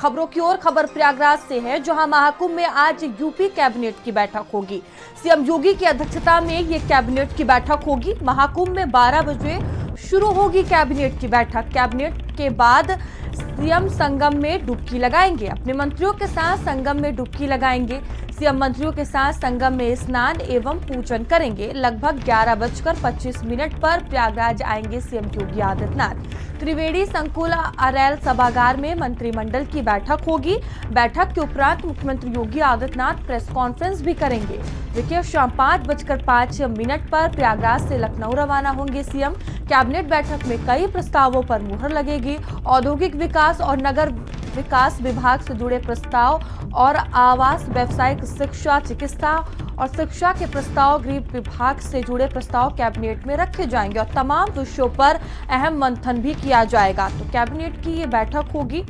खबरों की ओर, खबर प्रयागराज से है, जहां महाकुंभ में आज यूपी कैबिनेट की बैठक होगी। सीएम योगी की अध्यक्षता में ये कैबिनेट की बैठक होगी। महाकुंभ में 12 बजे शुरू होगी कैबिनेट की बैठक। कैबिनेट के बाद सीएम संगम में डुबकी लगाएंगे, अपने मंत्रियों के साथ संगम में डुबकी लगाएंगे। सीएम मंत्रियों के साथ संगम में स्नान एवं पूजन करेंगे। लगभग 11:25 पर प्रयागराज आएंगे सीएम योगी आदित्यनाथ। त्रिवेणी संकुल अरैल सभागार में मंत्रिमंडल की बैठक होगी। बैठक के उपरांत मुख्यमंत्री योगी आदित्यनाथ प्रेस कॉन्फ्रेंस भी करेंगे। देखिए, शाम 5:05 पर प्रयागराज से लखनऊ रवाना होंगे सीएम। कैबिनेट बैठक में कई प्रस्तावों पर मुहर लगेगी। औद्योगिक विकास और नगर विकास विभाग से जुड़े प्रस्ताव और आवास, व्यावसायिक शिक्षा, चिकित्सा और शिक्षा के प्रस्ताव, गृह विभाग से जुड़े प्रस्ताव कैबिनेट में रखे जाएंगे और तमाम विषयों पर अहम मंथन भी किया जाएगा। तो कैबिनेट की ये बैठक होगी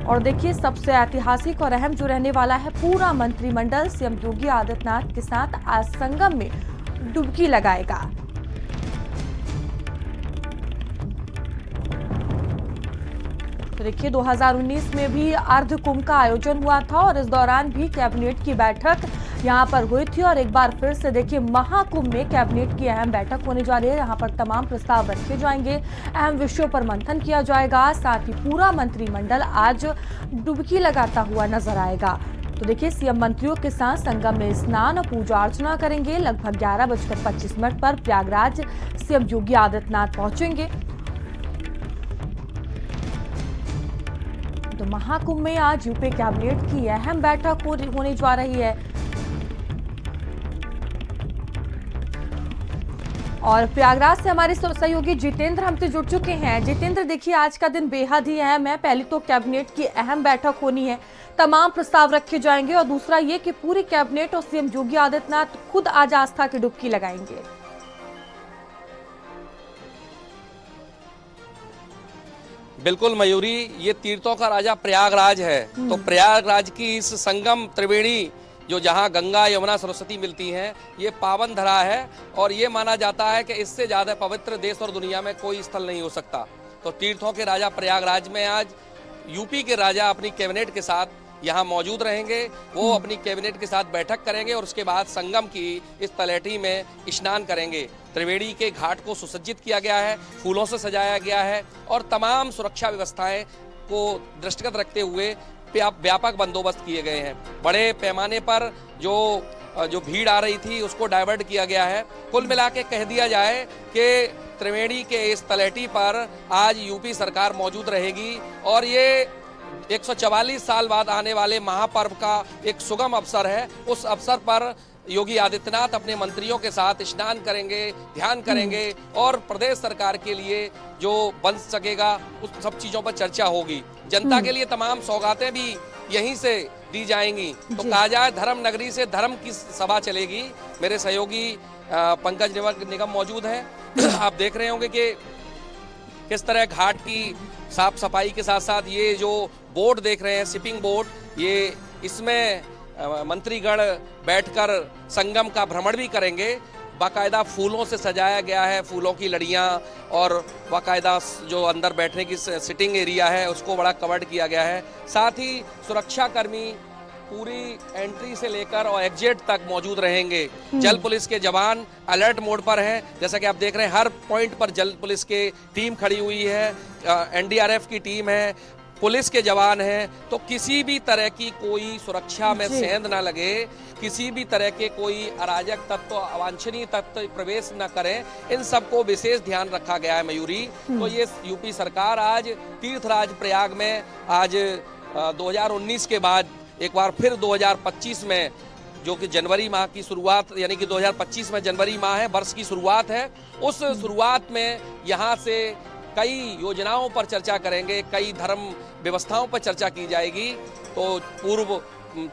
और देखिए, सबसे ऐतिहासिक और अहम जो रहने वाला है, पूरा मंत्रिमंडल सीएम योगी आदित्यनाथ के साथ आज संगम में डुबकी लगाएगा। तो देखिए, 2019 में भी अर्ध कुंभ का आयोजन हुआ था और इस दौरान भी कैबिनेट की बैठक यहां पर हुई थी। और एक बार फिर से देखिए, महाकुंभ में कैबिनेट की अहम बैठक होने जा रही है। यहां पर तमाम प्रस्ताव रखे जाएंगे, अहम विषयों पर मंथन किया जाएगा। साथ ही पूरा मंत्रिमंडल आज डुबकी लगाता हुआ नजर आएगा। तो देखिए, सीएम मंत्रियों के साथ संगम में स्नान और पूजा अर्चना करेंगे। लगभग 11:25 पर प्रयागराज सीएम योगी आदित्यनाथ पहुंचेंगे। तो महाकुंभ में आज यूपी कैबिनेट की अहम बैठक होने जा रही है। और प्रयागराज से हमारे सहयोगी जितेंद्र हमसे जुड़ चुके हैं। जितेंद्र, देखिए, आज का दिन बेहद ही अहम है। पहली तो कैबिनेट की अहम बैठक होनी है, तमाम प्रस्ताव रखे जाएंगे और दूसरा ये कि पूरी कैबिनेट और सीएम योगी आदित्यनाथ खुद आज आस्था की डुबकी लगाएंगे। बिल्कुल मयूरी, ये तीर्थों का राजा प्रयागराज है। तो प्रयागराज की इस संगम त्रिवेणी, जो जहां गंगा, यमुना, सरस्वती मिलती हैं, ये पावन धरा है और ये माना जाता है कि इससे ज़्यादा पवित्र देश और दुनिया में कोई स्थल नहीं हो सकता। तो तीर्थों के राजा प्रयागराज में आज यूपी के राजा अपनी कैबिनेट के साथ यहाँ मौजूद रहेंगे। वो अपनी कैबिनेट के साथ बैठक करेंगे और उसके बाद संगम की इस तलहटी में स्नान करेंगे। त्रिवेणी के घाट को सुसज्जित किया गया है, फूलों से सजाया गया है और तमाम सुरक्षा व्यवस्थाएं को दृष्टिगत रखते हुए व्यापक बंदोबस्त किए गए हैं। बड़े पैमाने पर जो भीड़ आ रही थी उसको डाइवर्ट किया गया है। कुल मिला के कह दिया जाए कि त्रिवेणी के इस तलहटी पर आज यूपी सरकार मौजूद रहेगी और ये 144 साल बाद आने वाले महापर्व का एक सुगम अवसर है। उस अवसर पर योगी आदित्यनाथ अपने मंत्रियों के साथ स्नान करेंगे, ध्यान करेंगे और प्रदेश सरकार के लिए जो बन सकेगा उस सब चीजों पर चर्चा होगी। जनता के लिए तमाम सौगातें भी यहीं से दी जाएंगी। तो कहा जाए, धर्म नगरी से धर्म की सभा चलेगी। मेरे सहयोगी पंकज निगम मौजूद हैं। आप देख रहे होंगे कि किस तरह घाट की साफ सफाई के साथ साथ ये जो बोट देख रहे हैं, शिपिंग बोट, ये इसमें मंत्रीगण बैठकर संगम का भ्रमण भी करेंगे। बाकायदा फूलों से सजाया गया है, फूलों की लड़ियां और बाकायदा जो अंदर बैठने की सिटिंग एरिया है उसको बड़ा कवर्ड किया गया है। साथ ही सुरक्षा कर्मी पूरी एंट्री से लेकर और एग्जिट तक मौजूद रहेंगे। जल पुलिस के जवान अलर्ट मोड पर हैं। जैसा कि आप देख रहे हैं, हर पॉइंट पर जल पुलिस की टीम खड़ी हुई है, एनडीआरएफ की टीम है, पुलिस के जवान हैं। तो किसी भी तरह की कोई सुरक्षा में सेंध ना लगे, किसी भी तरह के कोई अराजक तत्व, अवांछनीय तत्व प्रवेश न करें, इन सबको विशेष ध्यान रखा गया है मयूरी। तो ये यूपी सरकार आज तीर्थराज प्रयाग में आज 2019 के बाद एक बार फिर 2025 में, जो कि जनवरी माह की शुरुआत, यानी कि 2025 में जनवरी माह है, वर्ष की शुरुआत है, उस शुरुआत में यहाँ से कई योजनाओं पर चर्चा करेंगे, कई धर्म व्यवस्थाओं पर चर्चा की जाएगी। तो पूर्व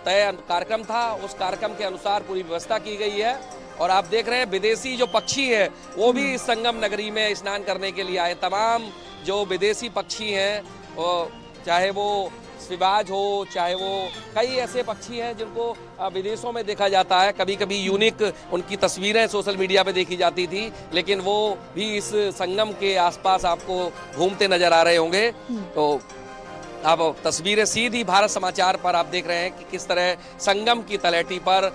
तय कार्यक्रम था, उस कार्यक्रम के अनुसार पूरी व्यवस्था की गई है। और आप देख रहे हैं, विदेशी जो पक्षी है वो भी इस संगम नगरी में स्नान करने के लिए आए। तमाम जो विदेशी पक्षी हैं, चाहे वो सिवाज हो, चाहे वो कई ऐसे पक्षी हैं जिनको विदेशों में देखा जाता है। कभी कभी यूनिक उनकी तस्वीरें सोशल मीडिया पे देखी जाती थी, लेकिन वो भी इस संगम के आसपास आपको घूमते नजर आ रहे होंगे। तो अब तस्वीरें सीधी भारत समाचार पर आप देख रहे हैं कि किस तरह संगम की तलहटी पर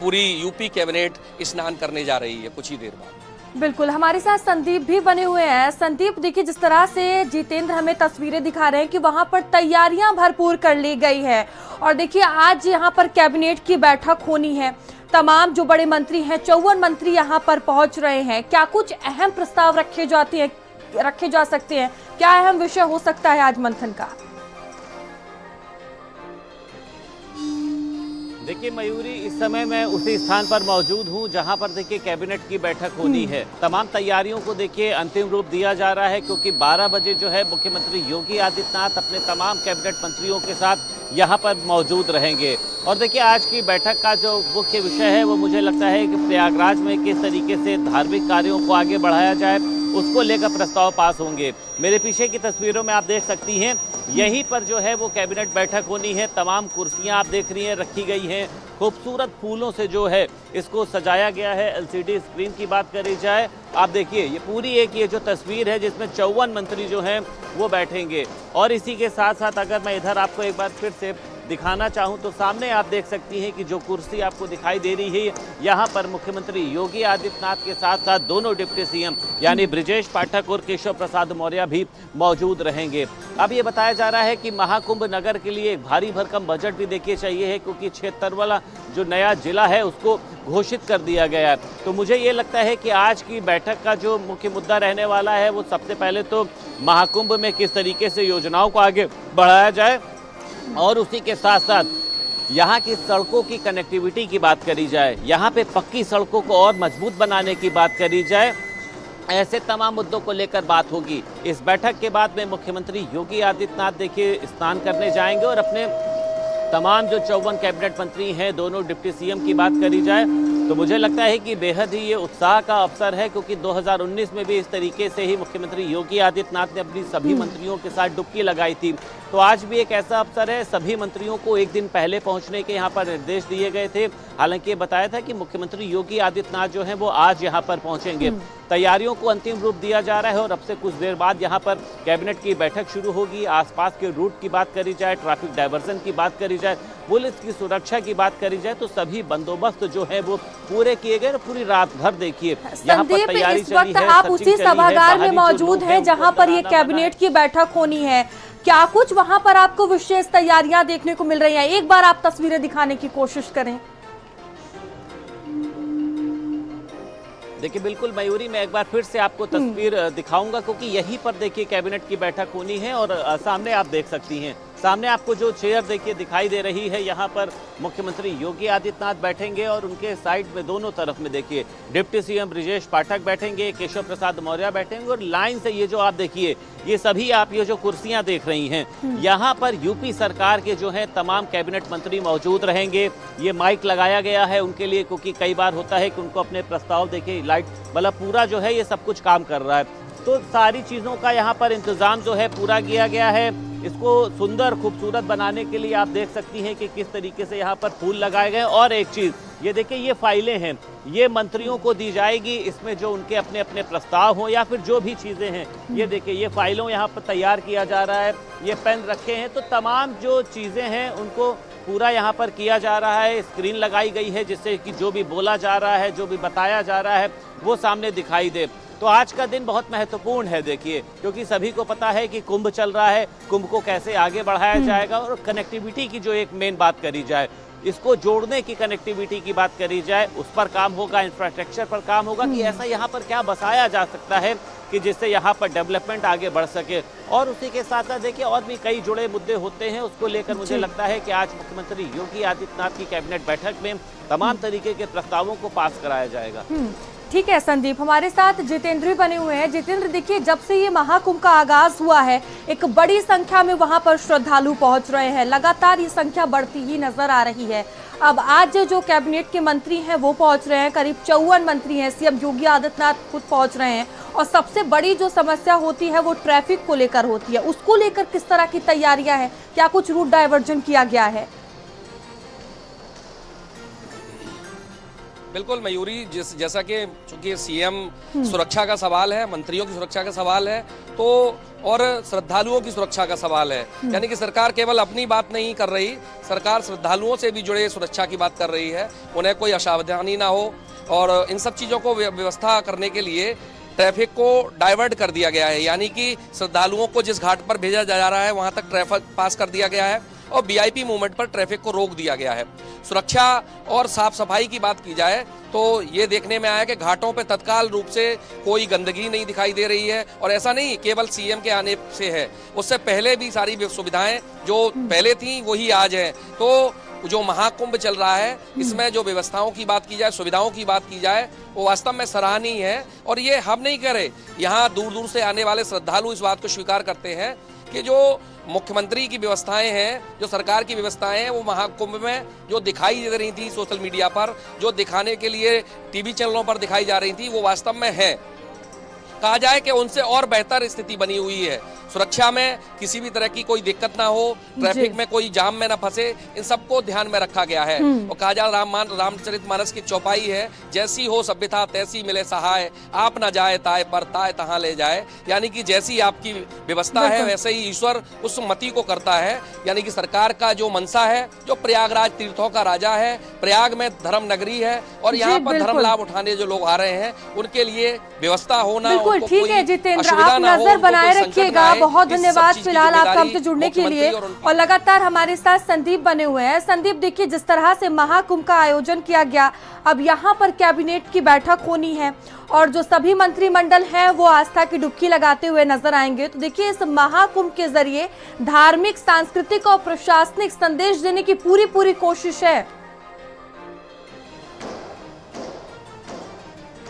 पूरी यूपी कैबिनेट स्नान करने जा रही है कुछ ही देर बाद। बिल्कुल, हमारे साथ संदीप भी बने हुए हैं। संदीप, देखिए जिस तरह से जितेंद्र हमें तस्वीरें दिखा रहे हैं कि वहां पर तैयारियां भरपूर कर ली गई है और देखिए आज यहां पर कैबिनेट की बैठक होनी है। तमाम जो बड़े मंत्री हैं, 54 मंत्री यहां पर पहुंच रहे हैं। क्या कुछ अहम प्रस्ताव रखे जा सकते हैं? क्या अहम विषय हो सकता है आज मंथन का? देखिए मयूरी, इस समय मैं उसी स्थान पर मौजूद हूं जहां पर देखिए कैबिनेट की बैठक होनी है। तमाम तैयारियों को देखिए अंतिम रूप दिया जा रहा है क्योंकि 12 बजे जो है मुख्यमंत्री योगी आदित्यनाथ अपने तमाम कैबिनेट मंत्रियों के साथ यहां पर मौजूद रहेंगे। और देखिए आज की बैठक का जो मुख्य विषय है वो मुझे लगता है कि प्रयागराज में किस तरीके से धार्मिक कार्यों को आगे बढ़ाया जाए उसको लेकर प्रस्ताव पास होंगे। मेरे पीछे की तस्वीरों में आप देख सकती हैं, यहीं पर जो है वो कैबिनेट बैठक होनी है। तमाम कुर्सियां आप देख रही हैं रखी गई हैं, खूबसूरत फूलों से जो है इसको सजाया गया है। एलसीडी स्क्रीन की बात करी जाए, आप देखिए ये पूरी एक ये जो तस्वीर है जिसमें 54 मंत्री जो हैं वो बैठेंगे। और इसी के साथ साथ अगर मैं इधर आपको एक बार फिर से दिखाना चाहूं तो सामने आप देख सकती हैं कि जो कुर्सी आपको दिखाई दे रही है यहाँ पर मुख्यमंत्री योगी आदित्यनाथ के साथ साथ दोनों डिप्टी सीएम यानी ब्रिजेश पाठक और केशव प्रसाद मौर्य भी मौजूद रहेंगे। अब ये बताया जा रहा है कि महाकुंभ नगर के लिए एक भारी भरकम बजट भी देखिए चाहिए है क्योंकि क्षेत्र वाला जो नया जिला है उसको घोषित कर दिया गया है। तो मुझे ये लगता है कि आज की बैठक का जो मुख्य मुद्दा रहने वाला है वो सबसे पहले तो महाकुंभ में किस तरीके से योजनाओं को आगे बढ़ाया जाए और उसी के साथ साथ यहाँ की सड़कों की कनेक्टिविटी की बात करी जाए, यहाँ पे पक्की सड़कों को और मजबूत बनाने की बात करी जाए। ऐसे तमाम मुद्दों को लेकर बात होगी। इस बैठक के बाद में मुख्यमंत्री योगी आदित्यनाथ देखिए स्नान करने जाएंगे और अपने तमाम जो 54 कैबिनेट मंत्री हैं, दोनों डिप्टी सीएम की बात करी जाए तो मुझे लगता है कि बेहद ही ये उत्साह का अवसर है क्योंकि 2019 में भी इस तरीके से ही मुख्यमंत्री योगी आदित्यनाथ ने अपनी सभी मंत्रियों के साथ डुबकी लगाई थी। तो आज भी एक ऐसा अवसर है, सभी मंत्रियों को एक दिन पहले पहुंचने के यहाँ पर निर्देश दिए गए थे। हालांकि ये बताया था कि मुख्यमंत्री योगी आदित्यनाथ जो हैं वो आज यहाँ पर पहुंचेंगे। तैयारियों को अंतिम रूप दिया जा रहा है और अब से कुछ देर बाद यहाँ पर कैबिनेट की बैठक शुरू होगी। आसपास के रूट की बात करी जाए, ट्रैफिक डायवर्जन की बात करी जाए, पुलिस की सुरक्षा की बात करी जाए तो सभी बंदोबस्त जो है वो पूरे किए गए। पूरी रात भर देखिए यहाँ पर तैयारी चली है। आप उसी सभागार में मौजूद हैं जहाँ पर ये कैबिनेट की बैठक होनी है। क्या कुछ वहां पर आपको विशेष तैयारियां देखने को मिल रही हैं? एक बार आप तस्वीरें दिखाने की कोशिश करें। देखिए बिल्कुल मयूरी, मैं एक बार फिर से आपको तस्वीर दिखाऊंगा क्योंकि यहीं पर देखिए कैबिनेट की बैठक होनी है और सामने आप देख सकती हैं, सामने आपको जो चेयर देखिए दिखाई दे रही है यहाँ पर मुख्यमंत्री योगी आदित्यनाथ बैठेंगे और उनके साइड में दोनों तरफ में देखिए डिप्टी सीएम ब्रिजेश पाठक बैठेंगे, केशव प्रसाद मौर्य बैठेंगे और लाइन से ये जो आप देखिए ये सभी आप ये जो कुर्सियां देख रही हैं यहाँ पर यूपी सरकार के जो है तमाम कैबिनेट मंत्री मौजूद रहेंगे। ये माइक लगाया गया है उनके लिए क्योंकि कई बार होता है कि उनको अपने प्रस्ताव देखिए लाइट मतलब पूरा जो है ये सब कुछ काम कर रहा है। तो सारी चीज़ों का यहाँ पर इंतज़ाम जो है पूरा किया गया है। इसको सुंदर खूबसूरत बनाने के लिए आप देख सकती हैं कि किस तरीके से यहाँ पर फूल लगाए गए। और एक चीज़ ये देखिए, ये फाइलें हैं, ये मंत्रियों को दी जाएगी। इसमें जो उनके अपने अपने प्रस्ताव हों या फिर जो भी चीज़ें हैं, ये देखिए ये फाइलों यहाँ पर तैयार किया जा रहा है। ये पेन रखे हैं तो तमाम जो चीज़ें हैं उनको पूरा यहाँ पर किया जा रहा है। स्क्रीन लगाई गई है जिससे कि जो भी बोला जा रहा है, जो भी बताया जा रहा है वो सामने दिखाई दे। तो आज का दिन बहुत महत्वपूर्ण है देखिए, क्योंकि सभी को पता है कि कुंभ चल रहा है, कुंभ को कैसे आगे बढ़ाया जाएगा और कनेक्टिविटी की जो एक मेन बात करी जाए, इसको जोड़ने की कनेक्टिविटी की बात करी जाए, उस पर काम होगा, इंफ्रास्ट्रक्चर पर काम होगा कि ऐसा यहाँ पर क्या बसाया जा सकता है कि जिससे यहाँ पर डेवलपमेंट आगे बढ़ सके। और उसी के साथ साथ देखिए और भी कई जुड़े मुद्दे होते हैं, उसको लेकर मुझे लगता है कि आज मुख्यमंत्री योगी आदित्यनाथ की कैबिनेट बैठक में तमाम तरीके के प्रस्तावों को पास कराया जाएगा। ठीक है संदीप, हमारे साथ जितेंद्र भी बने हुए हैं। जितेंद्र, देखिए जब से ये महाकुंभ का आगाज हुआ है एक बड़ी संख्या में वहां पर श्रद्धालु पहुंच रहे हैं, लगातार ये संख्या बढ़ती ही नजर आ रही है। अब आज जो कैबिनेट के मंत्री हैं वो पहुंच रहे हैं, करीब 54 मंत्री हैं, सीएम योगी आदित्यनाथ खुद पहुंच रहे हैं और सबसे बड़ी जो समस्या होती है वो ट्रैफिक को लेकर होती है। उसको लेकर किस तरह की तैयारियां हैं? क्या कुछ रूट डायवर्जन किया गया है? बिल्कुल मयूरी, जैसा कि चूंकि सीएम सुरक्षा का सवाल है, मंत्रियों की सुरक्षा का सवाल है, तो और श्रद्धालुओं की सुरक्षा का सवाल है, यानी कि सरकार केवल अपनी बात नहीं कर रही, सरकार श्रद्धालुओं से भी जुड़े सुरक्षा की बात कर रही है, उन्हें कोई असावधानी ना हो। और इन सब चीज़ों को व्यवस्था करने के लिए ट्रैफिक को डाइवर्ट कर दिया गया है, यानी कि श्रद्धालुओं को जिस घाट पर भेजा जा रहा है वहां तक ट्रैफिक पास कर दिया गया है और वीआईपी मूवमेंट पर ट्रैफिक को रोक दिया गया है। सुरक्षा और साफ सफाई की बात की जाए तो ये देखने में आया कि घाटों पे तत्काल रूप से कोई गंदगी नहीं दिखाई दे रही है, और ऐसा नहीं केवल सीएम के आने से है, उससे पहले भी सारी सुविधाएं जो पहले थी वही आज है। तो जो महाकुंभ चल रहा है इसमें जो व्यवस्थाओं की बात की जाए, सुविधाओं की बात की जाए, वो वास्तव में सराहनीय है। और ये हम नहीं कह रहे, यहाँ दूर दूर से आने वाले श्रद्धालु इस बात को स्वीकार करते हैं कि जो मुख्यमंत्री की व्यवस्थाएं हैं, जो सरकार की व्यवस्थाएं हैं, वो महाकुंभ में जो दिखाई दे रही थी सोशल मीडिया पर, जो दिखाने के लिए टीवी चैनलों पर दिखाई जा रही थी, वो वास्तव में है। कहा जाए कि उनसे और बेहतर स्थिति बनी हुई है, सुरक्षा में किसी भी तरह की कोई दिक्कत ना हो, ट्रैफिक में कोई जाम में ना फंसे, इन सबको ध्यान में रखा गया है। और कहा जा रामचरितमानस की चौपाई है, जैसी हो सभ्यता तैसी मिले सहाय, आप ना जाए ताए पर ताए तहां ले जाए, यानी कि जैसी आपकी व्यवस्था है वैसे ही ईश्वर उस मति को करता है। यानी कि सरकार का जो मनसा है, जो प्रयागराज तीर्थों का राजा है, प्रयाग में धर्म नगरी है, और यहाँ पर धर्म लाभ उठाने जो लोग आ रहे हैं उनके लिए व्यवस्था होना, बिल्कुल ठीक है जितेंद्र, आप नजर बनाए रखिएगा। बहुत धन्यवाद फिलहाल आपका हमसे जुड़ने के लिए, और लगातार हमारे साथ संदीप बने हुए हैं। संदीप, देखिए जिस तरह से महाकुंभ का आयोजन किया गया, अब यहाँ पर कैबिनेट की बैठक होनी है और जो सभी मंत्रिमंडल हैं वो आस्था की डुबकी लगाते हुए नजर आएंगे। तो देखिए इस महाकुंभ के जरिए धार्मिक, सांस्कृतिक और प्रशासनिक संदेश देने की पूरी कोशिश है।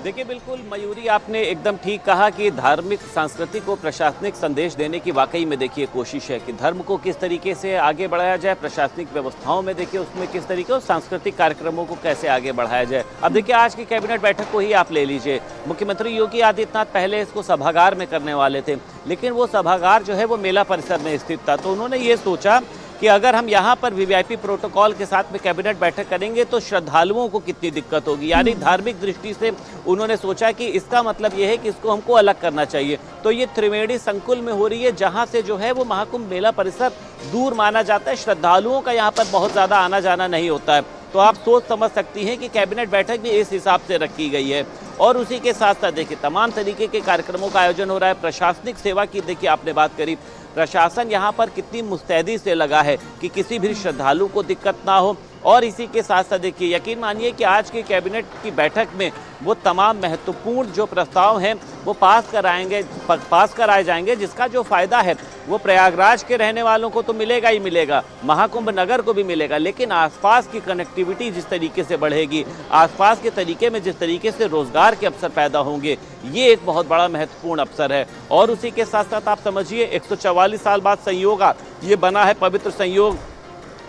देखिए बिल्कुल मयूरी, आपने एकदम ठीक कहा कि धार्मिक, सांस्कृतिक और प्रशासनिक संदेश देने की वाकई में देखिए कोशिश है कि धर्म को किस तरीके से आगे बढ़ाया जाए, प्रशासनिक व्यवस्थाओं में देखिए उसमें किस तरीके, और सांस्कृतिक कार्यक्रमों को कैसे आगे बढ़ाया जाए। अब देखिए आज की कैबिनेट बैठक को ही आप ले लीजिए, मुख्यमंत्री योगी आदित्यनाथ पहले इसको सभागार में करने वाले थे, लेकिन वो सभागार जो है वो मेला परिसर में स्थित था। तो उन्होंने ये सोचा कि अगर हम यहाँ पर वीवीआईपी प्रोटोकॉल के साथ में कैबिनेट बैठक करेंगे तो श्रद्धालुओं को कितनी दिक्कत होगी, यानी धार्मिक दृष्टि से उन्होंने सोचा कि इसका मतलब ये है कि इसको हमको अलग करना चाहिए। तो ये त्रिवेणी संकुल में हो रही है, जहाँ से जो है वो महाकुंभ मेला परिसर दूर माना जाता है, श्रद्धालुओं का यहाँ पर बहुत ज़्यादा आना जाना नहीं होता है। तो आप सोच समझ सकती हैं कि कैबिनेट बैठक भी इस हिसाब से रखी गई है। और उसी के साथ साथ देखिए तमाम तरीके के कार्यक्रमों का आयोजन हो रहा है। प्रशासनिक सेवा की देखिए आपने बात करी, प्रशासन यहाँ पर कितनी मुस्तैदी से लगा है कि किसी भी श्रद्धालु को दिक्कत ना हो। और इसी के साथ साथ देखिए यकीन मानिए कि आज की कैबिनेट की बैठक में वो तमाम महत्वपूर्ण जो प्रस्ताव हैं वो पास कराए जाएंगे, जिसका जो फ़ायदा है वो प्रयागराज के रहने वालों को तो मिलेगा ही मिलेगा, महाकुंभ नगर को भी मिलेगा, लेकिन आसपास की कनेक्टिविटी जिस तरीके से बढ़ेगी, आसपास के तरीके में जिस तरीके से रोज़गार के अवसर पैदा होंगे, ये एक बहुत बड़ा महत्वपूर्ण अवसर है। और उसी के साथ साथ आप समझिए 144 साल बाद संयोग ये बना है, पवित्र संयोग,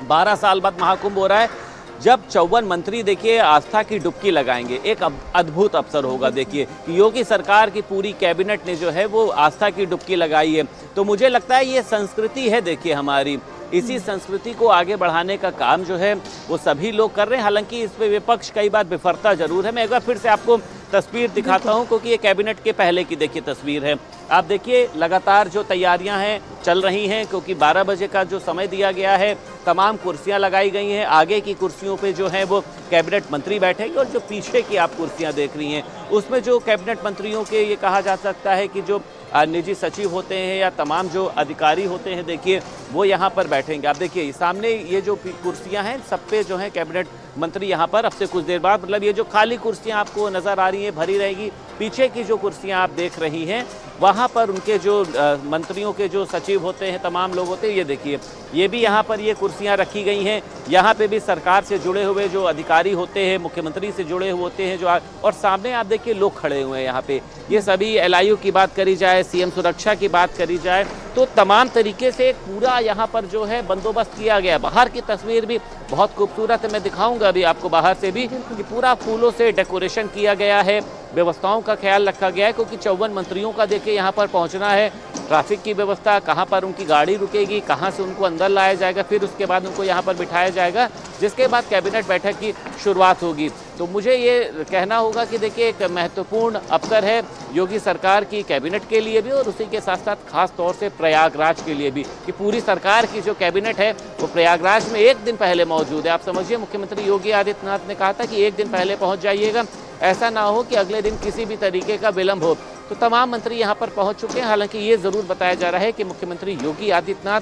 12 साल बाद महाकुंभ हो रहा है, जब 54 मंत्री देखिए आस्था की डुबकी लगाएंगे। एक अद्भुत अवसर होगा देखिए कि योगी सरकार की पूरी कैबिनेट ने जो है वो आस्था की डुबकी लगाई है। तो मुझे लगता है ये संस्कृति है देखिए हमारी, इसी संस्कृति को आगे बढ़ाने का काम जो है वो सभी लोग कर रहे हैं। हालांकि इस पे विपक्ष कई बार विफलता जरूर है। मैं एक बार फिर से आपको तस्वीर दिखाता हूं, क्योंकि ये कैबिनेट के पहले की देखिए तस्वीर है। आप देखिए लगातार जो तैयारियां हैं चल रही हैं, क्योंकि 12 बजे का जो समय दिया गया है, तमाम कुर्सियां लगाई गई हैं। आगे की कुर्सियों पे जो है वो कैबिनेट मंत्री बैठेंगे, और जो पीछे की आप कुर्सियां देख रही हैं उसमें जो कैबिनेट मंत्रियों के, ये कहा जा सकता है कि जो निजी सचिव होते हैं या तमाम जो अधिकारी होते हैं देखिए वो यहाँ पर बैठेंगे। आप देखिए सामने ये जो कुर्सियाँ हैं सब पे जो है कैबिनेट मंत्री यहाँ पर अब से कुछ देर बाद, मतलब ये जो खाली कुर्सियाँ आपको नज़र आ रही हैं भरी रहेगी। पीछे की जो कुर्सियाँ आप देख रही हैं वहाँ पर उनके जो मंत्रियों के जो सचिव होते हैं, तमाम लोग होते हैं, ये देखिए ये भी यहाँ पर ये कुर्सियाँ रखी गई हैं। यहाँ पे भी सरकार से जुड़े हुए जो अधिकारी होते हैं, मुख्यमंत्री से जुड़े हुए होते हैं जो, और सामने आप देखिए लोग खड़े हुए हैं यहाँ पे। ये सभी LIU की बात करी जाए, सीएम सुरक्षा की बात करी जाए, तो तमाम तरीके से पूरा यहाँ पर जो है बंदोबस्त किया गया। बाहर की तस्वीर भी बहुत खूबसूरत है, मैं दिखाऊंगा अभी आपको बाहर से भी कि पूरा फूलों से डेकोरेशन किया गया है। व्यवस्थाओं का ख्याल रखा गया है, क्योंकि 54 मंत्रियों का देखिए यहाँ पर पहुँचना है। ट्रैफिक की व्यवस्था, कहाँ पर उनकी गाड़ी रुकेगी, कहाँ से उनको अंदर लाया जाएगा, फिर उसके बाद उनको यहाँ पर बिठाया जाएगा, जिसके बाद कैबिनेट बैठक की शुरुआत होगी। तो मुझे ये कहना होगा कि देखिए एक महत्वपूर्ण अवसर है योगी सरकार की कैबिनेट के लिए भी, और उसी के साथ साथ खास तौर से प्रयागराज के लिए भी, कि पूरी सरकार की जो कैबिनेट है वो प्रयागराज में एक दिन पहले मौजूद है। आप समझिए, मुख्यमंत्री योगी आदित्यनाथ ने कहा था कि एक दिन पहले पहुंच जाइएगा, ऐसा ना हो कि अगले दिन किसी भी तरीके का विलंब हो। तो तमाम मंत्री यहाँ पर पहुंच चुके हैं। हालांकि ये जरूर बताया जा रहा है कि मुख्यमंत्री योगी आदित्यनाथ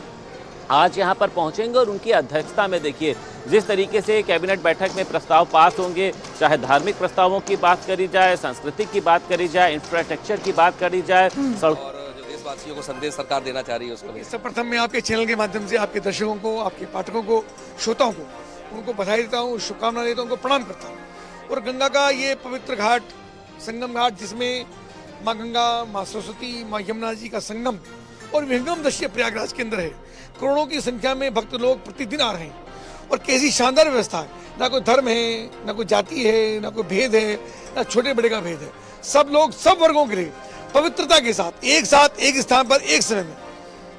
आज यहाँ पर पहुंचेंगे, और उनकी अध्यक्षता में देखिए जिस तरीके से कैबिनेट बैठक में प्रस्ताव पास होंगे, चाहे धार्मिक प्रस्तावों की बात करी जाए, सांस्कृतिक की बात करी जाए, इंफ्रास्ट्रक्चर की बात करी जाए, और जो देशवासियों को संदेश सरकार देना चाह रही है उसको। सर्वप्रथम मैं आपके चैनल के माध्यम से आपके दर्शकों को, आपके पाठकों को, श्रोताओं को उनको बधाई देता हूँ, शुभकामना देता हूँ, उनको प्रणाम करता हूँ। और गंगा का ये पवित्र घाट, संगम घाट, जिसमें माँ गंगा, माँ सरस्वती, माँ यमुना जी का संगम और विहंगम दृश्य प्रयागराज के अंदर है। करोड़ों की संख्या में भक्त लोग प्रतिदिन आ रहे हैं, और कैसी शानदार व्यवस्था है। ना कोई धर्म है, ना कोई जाति है, ना कोई भेद है, ना छोटे बड़े का भेद है। सब लोग, सब वर्गों के लिए पवित्रता के साथ एक स्थान पर एक समय में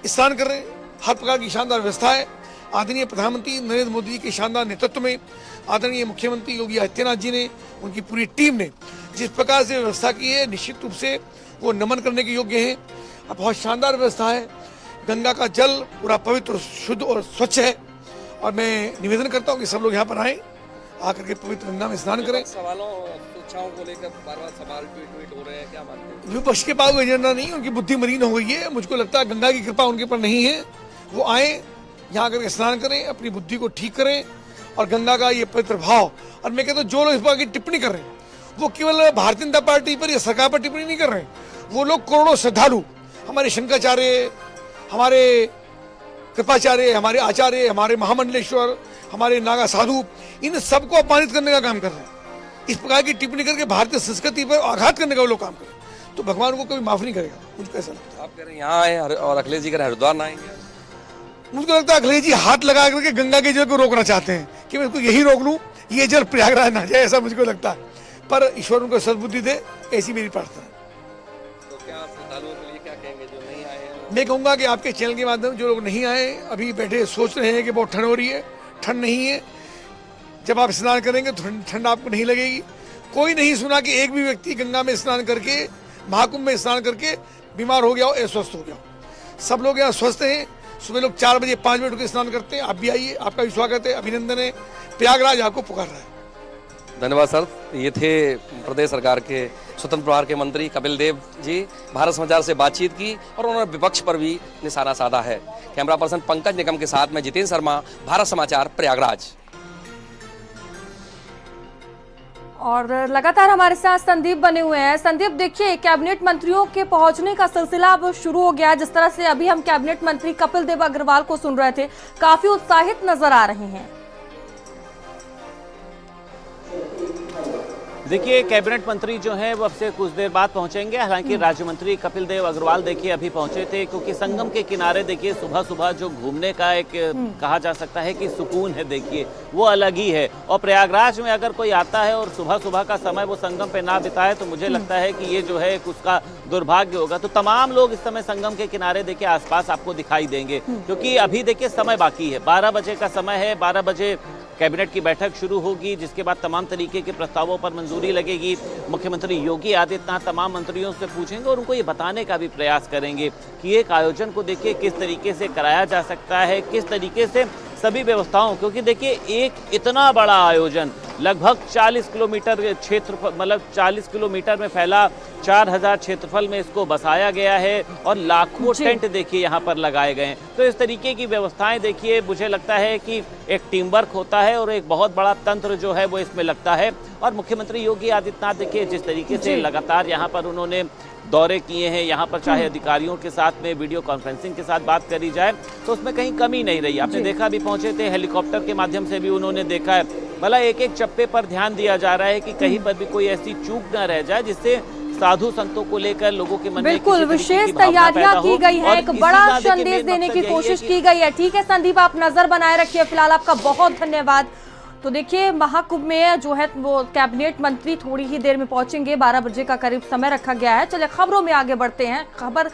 स्नान कर रहे हैं। हर प्रकार की शानदार व्यवस्था है। आदरणीय प्रधानमंत्री नरेंद्र मोदी जी के शानदार नेतृत्व में, आदरणीय मुख्यमंत्री योगी आदित्यनाथ जी ने, उनकी पूरी टीम ने जिस प्रकार से व्यवस्था की है, निश्चित रूप से वो नमन करने के योग्य है। अब बहुत शानदार व्यवस्था है। गंगा का जल पूरा पवित्र, शुद्ध और स्वच्छ है, और मैं निवेदन करता हूँ कि सब लोग यहाँ पर आएँ, आकर के पवित्र गंगा में स्नान करें। सवालों, सूचनाओं को लेकर बार-बार सवाल ट्वीट हो रहे हैं, क्या मानते हैं? विपक्ष के पास कोई एजेंडा नहीं, उनकी बुद्धि मलिन हो गई है। मुझको लगता है गंगा की कृपा उनके पर नहीं है। वो आए, यहाँ करके स्नान करें, अपनी बुद्धि को ठीक करें, और गंगा का ये पवित्र भाव। और मैं कहता हूँ जो लोग इस बात की टिप्पणी कर रहे हैं, वो केवल भारतीय जनता पार्टी पर या सरकार पर टिप्पणी नहीं कर रहे हैं। वो लोग करोड़ों श्रद्धालु, हमारे शंकराचार्य, हमारे कृपाचार्य, हमारे आचार्य, हमारे महामंडलेश्वर, हमारे नागा साधु, इन सबको अपमानित करने का काम कर रहे हैं। इस प्रकार की टिप्पणी करके भारतीय संस्कृति पर आघात करने का वो लोग काम कर रहे हैं। तो भगवान को कभी माफ नहीं करेगा, मुझे ऐसा लगता है। आप कह रहे हैं यहाँ आए और अखिलेश जी कह रहे हैं हरिद्वार ना आएंगे। मुझको लगता है अखिलेश जी हाथ लगा करके गंगा के जल को रोकना चाहते हैं कि मैं इसको यही रोक लूं, ये जल प्रयागराज ना जाए, ऐसा मुझको लगता है। पर ईश्वर उनको सद्बुद्धि दे, ऐसी मेरी प्रार्थना है। तो क्या श्रद्धालुओं के लिए क्या कहेंगे जो नहीं आए हैं? मैं कहूँगा कि आपके चैनल के माध्यम से जो लोग नहीं आए, अभी बैठे सोच रहे हैं कि बहुत ठंड हो रही है, ठंड नहीं है। जब आप स्नान करेंगे तो ठंड आपको नहीं लगेगी। कोई नहीं सुना कि एक भी व्यक्ति गंगा में स्नान करके, महाकुंभ में स्नान करके बीमार हो गया हो, अस्वस्थ हो गया हो। सब लोग यहाँ स्वस्थ हैं। सुबह लोग 4 बजे 5 बजे उठ के स्नान करते हैं। आप भी आइए, आपका भी स्वागत है, अभिनंदन है। प्रयागराज आपको पुकार रहा है। धन्यवाद सर। ये थे प्रदेश सरकार के स्वतंत्र प्रभार के मंत्री कपिल देव जी। भारत समाचार से बातचीत की और उन्होंने विपक्ष पर भी निशाना साधा है। कैमरा पर्सन पंकज निगम के साथ मैं जितेंद्र शर्मा, भारत समाचार, प्रयागराज। और लगातार हमारे साथ संदीप बने हुए हैं। संदीप, देखिए कैबिनेट मंत्रियों के पहुंचने का सिलसिला अब शुरू हो गया। जिस तरह से अभी हम कैबिनेट मंत्री कपिल देव अग्रवाल को सुन रहे थे, काफी उत्साहित नजर आ रहे हैं। देखिए कैबिनेट मंत्री जो हैं वो अब से कुछ देर बाद पहुंचेंगे। हालांकि राज्य मंत्री कपिल देव अग्रवाल देखिए अभी पहुंचे थे, क्योंकि संगम के किनारे देखिए सुबह सुबह जो घूमने का एक कहा जा सकता है कि सुकून है, देखिए वो अलग ही है। और प्रयागराज में अगर कोई आता है और सुबह सुबह का समय वो संगम पे ना बिताए तो मुझे लगता है कि ये जो है उसका दुर्भाग्य होगा। तो तमाम लोग इस समय संगम के किनारे देखिए आसपास आपको दिखाई देंगे, क्योंकि अभी देखिए समय बाकी है। 12 बजे का समय है। 12 बजे कैबिनेट की बैठक शुरू होगी, जिसके बाद तमाम तरीके के प्रस्तावों पर मंजूरी लगेगी। मुख्यमंत्री योगी आदित्यनाथ तमाम मंत्रियों से पूछेंगे और उनको ये बताने का भी प्रयास करेंगे कि एक आयोजन को देखिए किस तरीके से कराया जा सकता है, किस तरीके से सभी व्यवस्थाओं, क्योंकि देखिए एक इतना बड़ा आयोजन लगभग 40 किलोमीटर क्षेत्र, मतलब 40 किलोमीटर में फैला, 4000 क्षेत्रफल में इसको बसाया गया है और लाखों टेंट देखिए यहाँ पर लगाए गए हैं। तो इस तरीके की व्यवस्थाएं देखिए मुझे लगता है कि एक टीम वर्क होता है और एक बहुत बड़ा तंत्र जो है वो इसमें लगता है। और मुख्यमंत्री योगी आदित्यनाथ देखिए जिस तरीके से लगातार यहाँ पर उन्होंने दौरे किए हैं, यहाँ पर चाहे अधिकारियों के साथ में वीडियो कॉन्फ्रेंसिंग के साथ बात करी जाए तो उसमें कहीं कमी नहीं रही। आपने देखा अभी पहुंचे थे, हेलीकॉप्टर के माध्यम से भी उन्होंने देखा है। भला एक एक चप्पे पर ध्यान दिया जा रहा है कि कहीं पर भी कोई ऐसी चूक न रह जाए जिससे साधु संतों को लेकर लोगों के मन में बिल्कुल विशेष तैयारियां की गई है, एक बड़ा संदेश देने की कोशिश की गई है। ठीक है संदीप, आप नजर बनाए रखिए। फिलहाल आपका बहुत धन्यवाद। तो देखिए महाकुंभ में जो है वो कैबिनेट मंत्री थोड़ी ही देर में पहुंचेंगे, 12 बजे का करीब समय रखा गया है। चलिए खबरों में आगे बढ़ते हैं। खबर